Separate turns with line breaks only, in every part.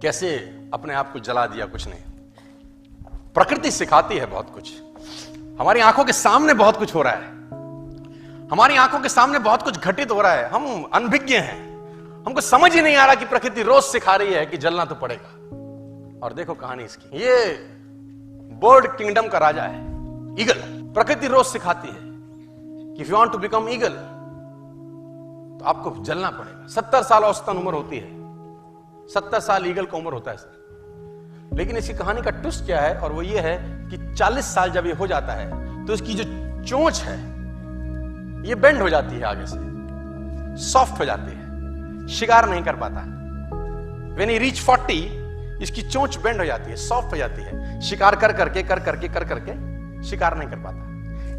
कैसे अपने आप को जला दिया कुछ नहीं। प्रकृति सिखाती है बहुत कुछ। हमारी आंखों के सामने बहुत कुछ हो रहा है, हमारी आंखों के सामने बहुत कुछ घटित हो रहा है, हम अनभिज्ञ हैं, हमको समझ ही नहीं आ रहा कि प्रकृति रोज सिखा रही है कि जलना तो पड़ेगा। और देखो कहानी इसकी, ये बर्ड किंगडम का राजा है, ईगल। प्रकृति रोज सिखाती है कि if you want to become eagle तो आपको जलना पड़ेगा। 70 साल औसतन उम्र होती है, 70 साल ईगल का उम्र होता है सर। लेकिन इसकी कहानी का ट्विस्ट क्या है, और वो ये है कि 40 साल जब ये हो जाता है तो इसकी जो चोंच है ये बेंड हो जाती है, आगे से सॉफ्ट हो जाती है, शिकार नहीं कर पाता। When he reach 40 इसकी चोंच बेंड हो जाती है, सॉफ्ट हो जाती है, शिकार कर करके शिकार नहीं कर पाता।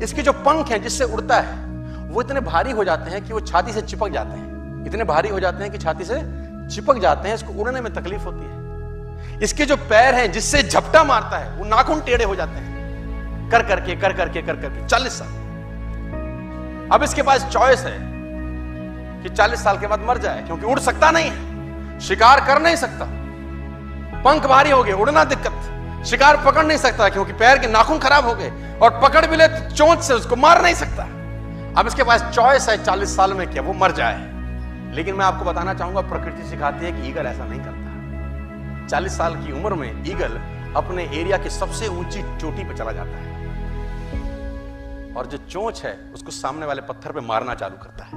इसके जो पंख हैं जिससे उड़ता है वो इतने भारी हो जाते हैं कि वो छाती से चिपक जाते हैं, इतने भारी हो जाते हैं कि छाती से चिपक जाते हैं, इसको उड़ने में तकलीफ होती है। इसके जो पैर हैं जिससे झपटा मारता है वो नाखून टेढ़े हो जाते हैं, कर करके 40 साल। अब इसके पास चॉइस है कि 40 साल के बाद मर जाए, क्योंकि उड़ सकता नहीं है, शिकार कर नहीं सकता, पंख भारी हो गए, उड़ना दिक्कत, शिकार पकड़ नहीं सकता क्योंकि पैर के नाखून खराब हो गए, और पकड़ भी ले तो चोंच से उसको मार नहीं सकता। अब इसके पास चॉइस है 40 साल में क्या वो मर जाए। लेकिन मैं आपको बताना चाहूंगा, प्रकृति सिखाती है कि ईगल ऐसा नहीं करता। 40 साल की उम्र में ईगल अपने एरिया की सबसे ऊंची चोटी पर चला जाता है और जो चोंच है उसको सामने वाले पत्थर पे मारना चालू करता है।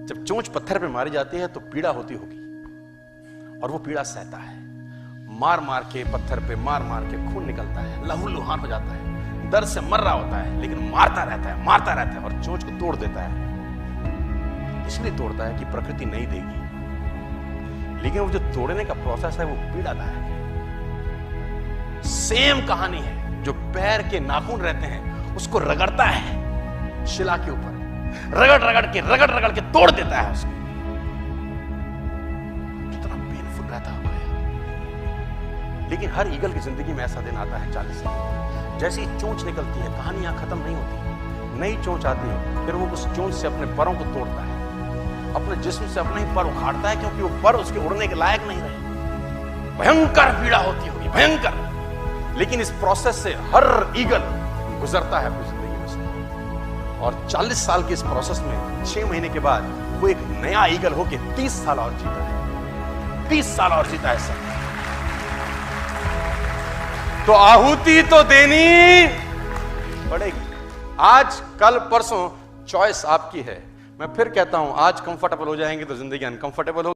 जब चोंच पत्थर पे मारी जाती है तो पीड़ा होती होगी, और वो पीड़ा सहता है, मार मार के पत्थर पे मार के खून निकलता है, लहूलुहान हो जाता है, दर्द से मर रहा होता है, लेकिन मारता रहता है और चोंच को तोड़ देता है। इसलिए तोड़ता है कि प्रकृति नहीं देगी, लेकिन वो जो तोड़ने का प्रोसेस है वो पीड़ादायक है। सेम कहानी है, जो पैर के नाखून रहते हैं उसको रगड़ता है शिला के ऊपर, रगड़ के तोड़ देता है उसको। कितना पेनफुल रहता होगा। लेकिन हर ईगल की जिंदगी में ऐसा दिन आता है 40 साल, जैसे ही चोंच निकलती है कहानी यहां खत्म नहीं होती, नई चोंच आती है, फिर वो उस चोंच से अपने परों को तोड़ता है, अपने जिस्म से अपने ही पर उखाड़ता है, क्योंकि वो पर उसके उड़ने के लायक नहीं रहे। भयंकर पीड़ा होती होगी, भयंकर। लेकिन इस प्रोसेस से हर ईगल गुजरता है अपनी जिंदगी में से, और 40 साल के इस प्रोसेस में 6 महीने के बाद वो एक नया ईगल होके 30 साल और जीता है, 30 साल और जीता है सर। तो आहुति तो देनी पड़ेगी। आज कल परसों चॉइस आपकी है। मैं फिर कहता हूं, आज कंफर्टेबल हो जाएंगे तो जिंदगी अनकंफर्टेबल होगी।